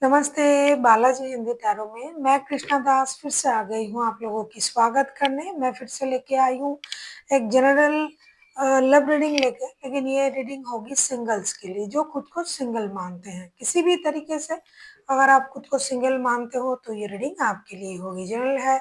नमस्ते, बालाजी हिंदी टैरो में मैं कृष्णा दास फिर से आ गई हूँ आप लोगों की स्वागत करने। मैं फिर से लेके आई हूँ एक जनरल लव रीडिंग लेके, लेकिन ये रीडिंग होगी सिंगल्स के लिए जो खुद को सिंगल मानते हैं। किसी भी तरीके से अगर आप खुद को सिंगल मानते हो तो ये रीडिंग आपके लिए होगी। जनरल है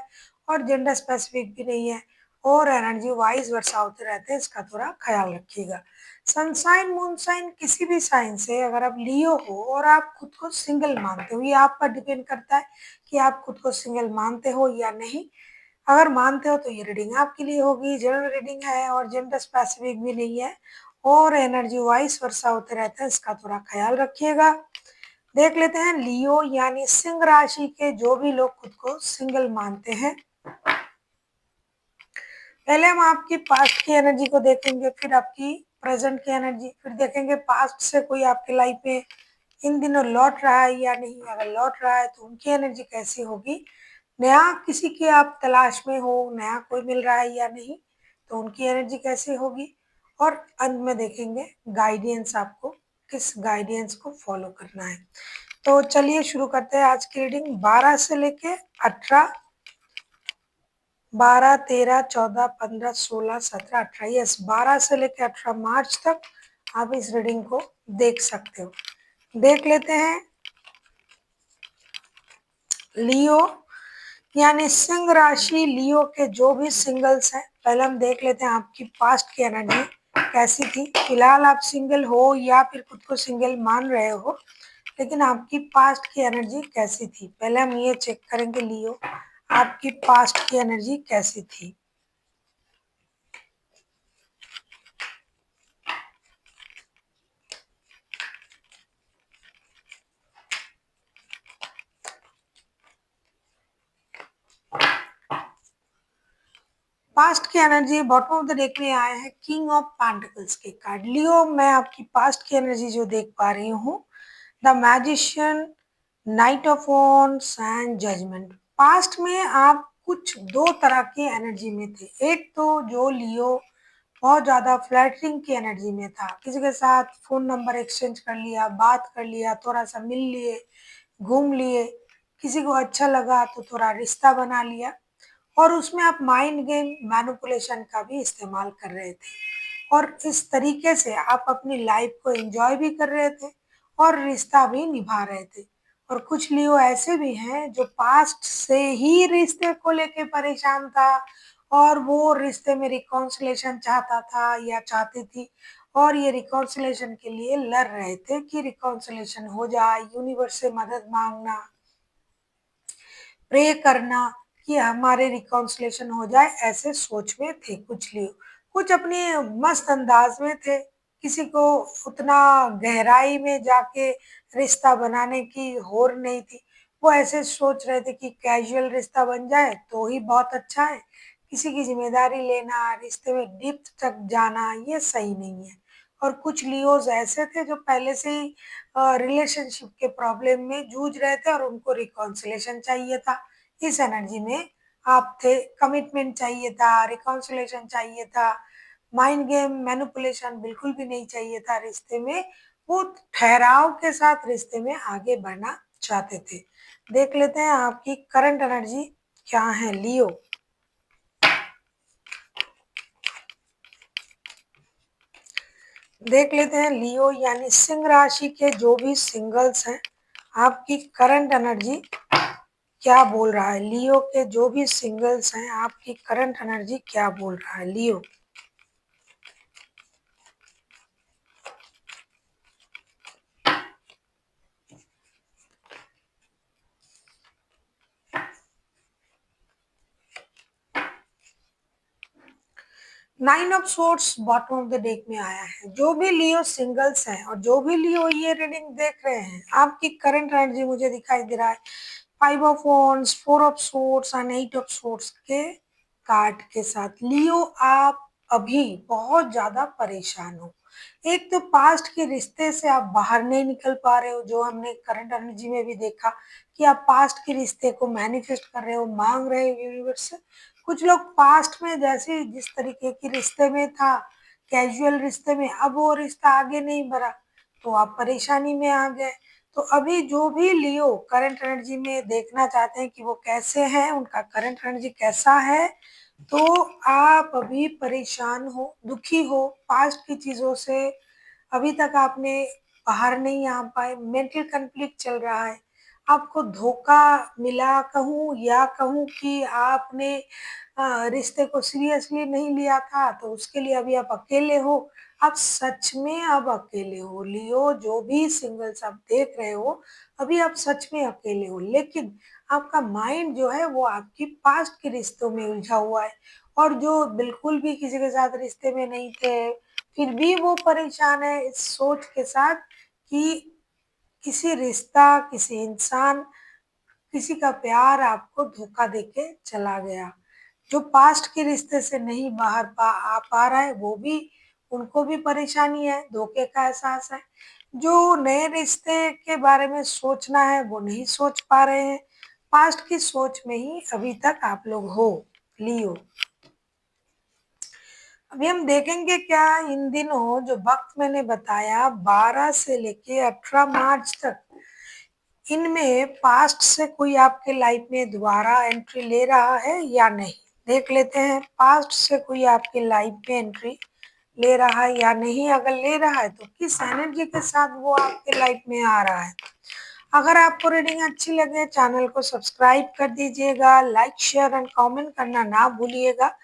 और जेंडर स्पेसिफिक भी नहीं है और एनर्जी वाइज वर्षा होते रहते हैं, इसका थोड़ा ख्याल रखिएगा। सनशाइन मूनशाइन किसी भी साइन से अगर आप लियो हो और आप खुद को सिंगल मानते हो, ये आप पर डिपेंड करता है कि आप खुद को सिंगल मानते हो या नहीं। अगर मानते हो तो ये रीडिंग आपके लिए होगी। जनरल रीडिंग है और जेंडर स्पेसिफिक भी नहीं है और एनर्जी वाइज वर्षा होते रहता है, इसका थोड़ा ख्याल रखिएगा। देख लेते हैं लियो यानी सिंह राशि के जो भी लोग खुद को सिंगल मानते हैं। पहले हम आपकी पास्ट की एनर्जी को देखेंगे, फिर आपकी प्रेजेंट की एनर्जी, फिर देखेंगे पास्ट से कोई आपके लाइफ में इन दिनों लौट रहा है या नहीं। अगर लौट रहा है तो उनकी एनर्जी कैसी होगी। नया किसी की आप तलाश में हो, नया कोई मिल रहा है या नहीं, तो उनकी एनर्जी कैसी होगी। और अंत में देखेंगे गाइडेंस, आपको किस गाइडेंस को फॉलो करना है। तो चलिए शुरू करते हैं आज की रीडिंग। 12 से लेके 18, 12, 13, 14, 15, 16, 17, 18, यस 12 से लेकर 18 मार्च तक आप इस रीडिंग को देख सकते हो। देख लेते हैं लियो यानी सिंह राशि, लियो के जो भी सिंगल्स हैं। पहले हम देख लेते हैं आपकी पास्ट की एनर्जी कैसी थी। फिलहाल आप सिंगल हो या फिर खुद को सिंगल मान रहे हो, लेकिन आपकी पास्ट की एनर्जी कैसी थी। पहले हम ये चेक करेंगे लियो आपकी पास्ट की एनर्जी कैसी थी। पास्ट की energy bottom of the deck में आया है किंग ऑफ पेंटिकल्स के कार्ड। लियो मैं आपकी पास्ट की एनर्जी जो देख पा रही हूँ, the magician, knight of wands and judgement. Past में आप कुछ दो तरह की एनर्जी में थे। एक तो जो लियो बहुत ज्यादा फ्लैटरिंग की एनर्जी में था, किसी के साथ फोन नंबर एक्सचेंज कर लिया, बात कर लिया, थोड़ा सा मिल लिए, घूम लिए, किसी को अच्छा लगा तो थोड़ा रिश्ता बना लिया, और उसमें आप माइंड गेम मैनिपुलेशन का भी इस्तेमाल कर रहे थे। और इस तरीके से आप अपनी लाइफ को एंजॉय भी कर रहे थे और रिश्ता भी निभा रहे थे। और कुछ लियो ऐसे भी हैं जो पास्ट से ही रिश्ते को लेके परेशान था और वो रिश्ते में रिकॉन्सिलेशन चाहता था या चाहती थी, और ये रिकॉन्सिलेशन के लिए लड़ रहे थे कि रिकॉन्सिलेशन हो जाए, यूनिवर्स से मदद मांगना, प्रे करना कि हमारे रिकॉन्सिलेशन हो जाए, ऐसे सोच में थे कुछ लोग। कुछ अपने मस्त अंदाज में थे, किसी को उतना गहराई में जाके रिश्ता बनाने की होड़ नहीं थी। वो ऐसे सोच रहे थे कि कैजुअल रिश्ता बन जाए तो ही बहुत अच्छा है। किसी की जिम्मेदारी लेना, रिश्ते में डीप तक जाना, ये सही नहीं है। और कुछ लियोज ऐसे थे जो पहले से ही रिलेशनशिप के प्रॉब्लम में जूझ रहे थे और उनको रिकॉन्सिलेशन चाहिए था। इस एनर्जी में आप थे, कमिटमेंट चाहिए था, रिकॉन्सिलेशन चाहिए था, माइंड गेम मैनिपुलेशन बिल्कुल भी नहीं चाहिए था रिश्ते में। वो ठहराव के साथ रिश्ते में आगे बढ़ना चाहते थे। देख लेते हैं आपकी करंट एनर्जी क्या है लियो। देख लेते हैं लियो यानी सिंह राशि के जो भी सिंगल्स हैं, आपकी करंट एनर्जी क्या बोल रहा है। लियो के जो भी सिंगल्स हैं, आपकी करंट एनर्जी क्या बोल रहा है लियो। 9 of sorts bottom of the deck में आया है। जो भी लियो सिंगल्स हैं और जो भी लियो ये रीडिंग देख रहे हैं, आपकी करंट एनर्जी मुझे दिखाई दे रहा है 5 of wands, 4 of sorts and 8 of sorts के कार्ड के साथ। लियो आप अभी बहुत ज्यादा परेशान हो। एक तो पास्ट के रिश्ते से आप बाहर नहीं निकल पा रहे हो, जो हमने करंट एनर्जी में भी देखा कि आप पास्ट के रिश्ते को मैनिफेस्ट कर रहे हो, मांग रहे हो यूनिवर्स से। कुछ लोग पास्ट में जैसे जिस तरीके के रिश्ते में था, कैजुअल रिश्ते में, अब वो रिश्ता आगे नहीं बढ़ा तो आप परेशानी में आ गए। तो अभी जो भी लियो करंट एनर्जी में देखना चाहते हैं कि वो कैसे हैं, उनका करंट एनर्जी कैसा है, तो आप अभी परेशान हो, दुखी हो, पास्ट की चीज़ों से अभी तक आपने बाहर नहीं आ पाए, मेंटल कॉन्फ्लिक्ट चल रहा है, आपको धोखा मिला कहूँ या कहूँ कि आपने रिश्ते को सीरियसली नहीं लिया था, तो उसके लिए अभी आप अकेले हो। आप सच में अब अकेले हो लियो, जो भी सिंगल्स आप देख रहे हो, अभी आप सच में अकेले हो, लेकिन आपका माइंड जो है वो आपकी पास्ट के रिश्तों में उलझा हुआ है। और जो बिल्कुल भी किसी के साथ रिश्ते में नहीं थे, फिर भी वो परेशान है इस सोच के साथ कि किसी रिश्ता, किसी इंसान, किसी का प्यार आपको धोखा देके चला गया। जो पास्ट के रिश्ते से नहीं बाहर आ पा रहा है, वो भी, उनको भी परेशानी है, धोखे का एहसास है। जो नए रिश्ते के बारे में सोचना है वो नहीं सोच पा रहे हैं, पास्ट की सोच में ही अभी तक आप लोग हो लियो। अभी हम देखेंगे क्या इन दिनों जो वक्त मैंने बताया 12 से लेके 18 मार्च तक, इनमें पास्ट से कोई आपके लाइफ में दोबारा एंट्री ले रहा है या नहीं। देख लेते हैं पास्ट से कोई आपके लाइफ में एंट्री ले रहा है या नहीं। अगर ले रहा है तो किस एनर्जी के साथ वो आपके लाइफ में आ रहा है। अगर आपको रीडिंग अच्छी लगे चैनल को सब्सक्राइब कर दीजिएगा, लाइक शेयर एंड कमेंट करना ना भूलिएगा।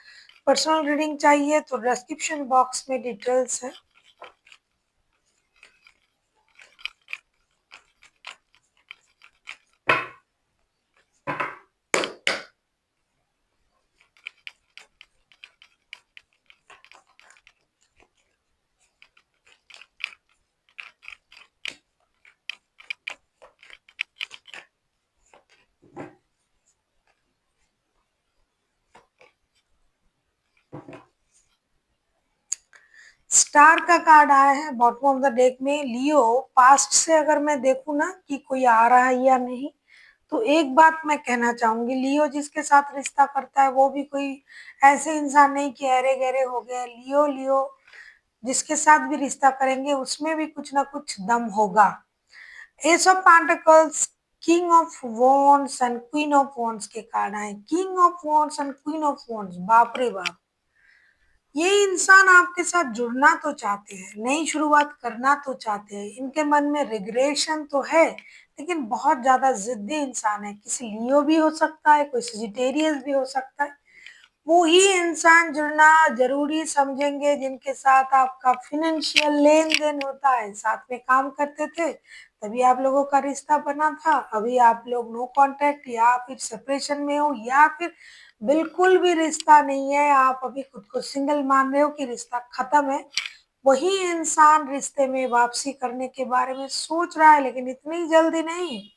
पर्सनल रीडिंग चाहिए तो डिस्क्रिप्शन बॉक्स में डिटेल्स है। स्टार का कार्ड आया है बॉटम ऑफ द डेक में। लियो पास्ट से अगर मैं देखूं ना कि कोई आ रहा है या नहीं, तो एक बात मैं कहना चाहूंगी, लियो जिसके साथ रिश्ता करता है वो भी कोई ऐसे इंसान नहीं कि अरे गहरे हो गए। लियो लियो जिसके साथ भी रिश्ता करेंगे उसमें भी कुछ ना कुछ दम होगा। S of pentacles, king of wands and queen of wands के कार्ड आए। King of wands and queen of wands, बाप रे बाप, ये इंसान आपके साथ जुड़ना तो चाहते हैं, नई शुरुआत करना तो चाहते हैं, इनके मन में रिग्रेशन तो है, लेकिन बहुत ज्यादा जिद्दी इंसान है। किसी लियो भी हो सकता है, कोई सजिटेरियस भी हो सकता है। वो ही इंसान जुड़ना जरूरी समझेंगे जिनके साथ आपका फाइनेंशियल लेन देन होता है, साथ में काम करते थे, तभी आप लोगों का रिश्ता बना था। अभी आप लोग नो कांटेक्ट या फिर सेपरेशन में हो, या फिर बिल्कुल भी रिश्ता नहीं है, आप अभी खुद को सिंगल मान रहे हो कि रिश्ता खत्म है। वही इंसान रिश्ते में वापसी करने के बारे में सोच रहा है, लेकिन इतनी जल्दी नहीं।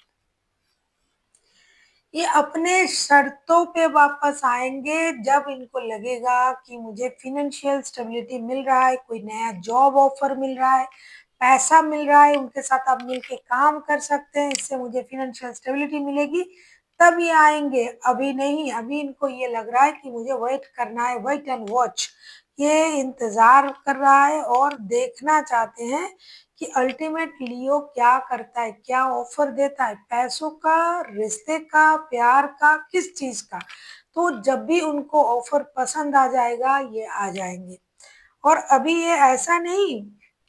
ये अपने शर्तों पे वापस आएंगे जब इनको लगेगा कि मुझे फिनेंशियल स्टेबिलिटी मिल रहा है, कोई नया जॉब ऑफर मिल रहा है, पैसा मिल रहा है, उनके साथ आप मिलके काम कर सकते हैं, इससे मुझे फिनेंशियल स्टेबिलिटी मिलेगी, तब ये आएंगे। अभी नहीं, अभी इनको ये लग रहा है कि मुझे वेट करना है, वेट एंड वॉच। ये इंतजार कर रहा है और देखना चाहते हैं कि अल्टीमेट लियो क्या करता है, क्या ऑफर देता है, पैसों का, रिश्ते का, प्यार का, किस चीज का। तो जब भी उनको ऑफर पसंद आ जाएगा ये आ जाएंगे। और अभी ये ऐसा नहीं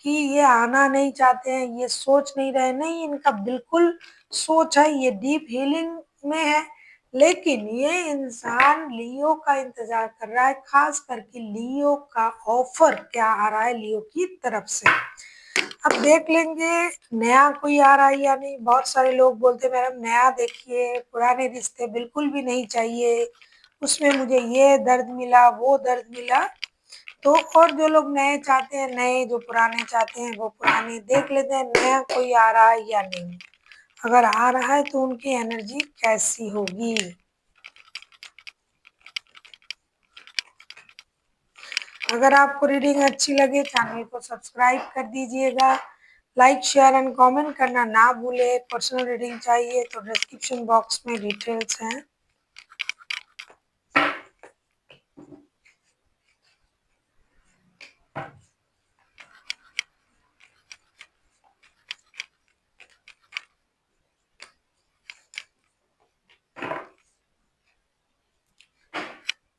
कि ये आना नहीं चाहते हैं, ये सोच नहीं रहे, नहीं, इनका बिल्कुल सोच है, ये डीप हीलिंग में है। लेकिन ये इंसान लियो का इंतजार कर रहा है, खास करके लियो का ऑफर क्या आ रहा है लियो की तरफ से। अब देख लेंगे नया कोई आ रहा है या नहीं। बहुत सारे लोग बोलते हैं मैडम नया देखिए, पुराने रिश्ते बिल्कुल भी नहीं चाहिए, उसमें मुझे ये दर्द मिला, वो दर्द मिला। तो और जो लोग नए चाहते हैं नए, जो पुराने चाहते हैं वो पुराने। देख लेते हैं नया कोई आ रहा है या नहीं। अगर आ रहा है तो उनकी एनर्जी कैसी होगी। अगर आपको रीडिंग अच्छी लगे चैनल को सब्सक्राइब कर दीजिएगा, लाइक शेयर एंड कमेंट करना ना भूले। पर्सनल रीडिंग चाहिए तो डिस्क्रिप्शन बॉक्स में डिटेल्स हैं।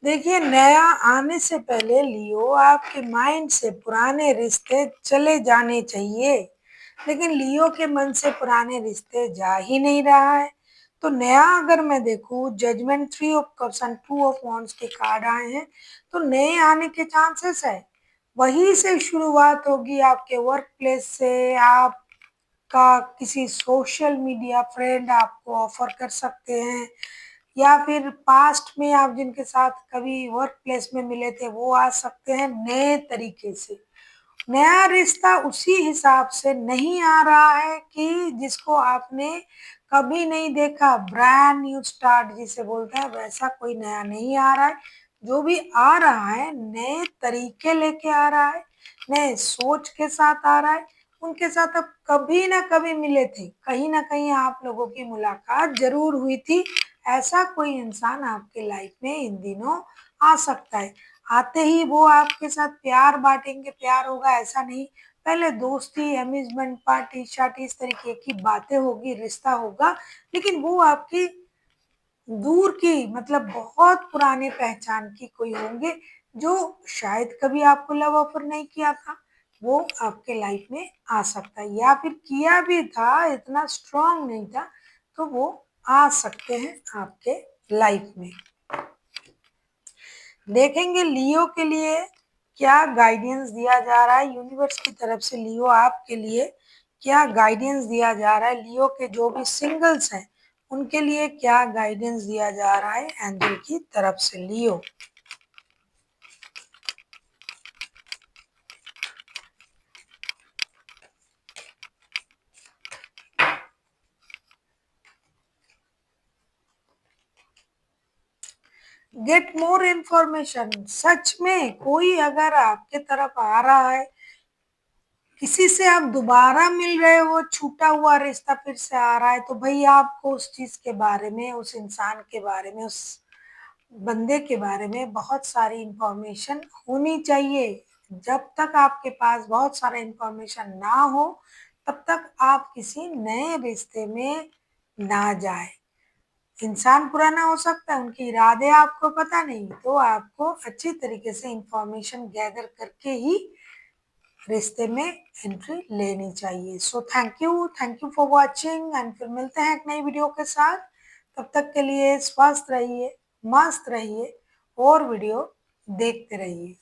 देखिए, नया आने से पहले लियो आपके माइंड से पुराने रिश्ते चले जाने चाहिए, लेकिन लियो के मन से पुराने रिश्ते जा ही नहीं रहा है। तो नया अगर मैं देखूँ, judgement, 3 of cups and 2 of wands के कार्ड आए हैं, तो नए आने के चांसेस है। वहीं से शुरुआत होगी आपके वर्क प्लेस से, आपका किसी सोशल मीडिया फ्रेंड आपको ऑफर कर सकते हैं, या फिर पास्ट में आप जिनके साथ कभी वर्क प्लेस में मिले थे वो आ सकते हैं नए तरीके से। नया रिश्ता उसी हिसाब से नहीं आ रहा है कि जिसको आपने कभी नहीं देखा, ब्रांड न्यू स्टार्ट जिसे बोलते हैं, वैसा कोई नया नहीं आ रहा है। जो भी आ रहा है नए तरीके लेके आ रहा है, नए सोच के साथ आ रहा है। उनके साथ आप कभी ना कभी मिले थे, कहीं ना कहीं आप लोगों की मुलाकात जरूर हुई थी। ऐसा कोई इंसान आपके लाइफ में इन दिनों आ सकता है। आते ही वो आपके साथ प्यार बांटेंगे, प्यार होगा ऐसा नहीं। पहले दोस्ती, अम्यूजमेंट पार्टी शार्टी इस तरीके की बातें होगी, रिश्ता होगा, लेकिन वो आपकी दूर की, मतलब बहुत पुराने पहचान की कोई होंगे, जो शायद कभी आपको लव ऑफर नहीं किया था, वो आपके लाइफ में आ सकता है, या फिर किया भी था, इतना स्ट्रांग नहीं था, तो वो आ सकते हैं आपके लाइफ में। देखेंगे लियो के लिए क्या गाइडेंस दिया जा रहा है यूनिवर्स की तरफ से। लियो आपके लिए क्या गाइडेंस दिया जा रहा है, लियो के जो भी सिंगल्स हैं उनके लिए क्या गाइडेंस दिया जा रहा है एंजल की तरफ से। लियो, गेट मोर इन्फॉर्मेशन। सच में कोई अगर आपके तरफ आ रहा है, किसी से आप दोबारा मिल रहे हो, छूटा हुआ रिश्ता फिर से आ रहा है, तो भाई आपको उस चीज के बारे में, उस इंसान के बारे में, उस बंदे के बारे में बहुत सारी इंफॉर्मेशन होनी चाहिए। जब तक आपके पास बहुत सारा इंफॉर्मेशन ना हो, तब तक आप किसी नए रिश्ते में ना जाए। इंसान पुराना हो सकता है, उनके इरादे आपको पता नहीं, तो आपको अच्छी तरीके से इंफॉर्मेशन गैदर करके ही रिश्ते में एंट्री लेनी चाहिए। So thank you for watching, and फिर मिलते हैं एक नई वीडियो के साथ। तब तक के लिए स्वस्थ रहिए, मस्त रहिए और वीडियो देखते रहिए।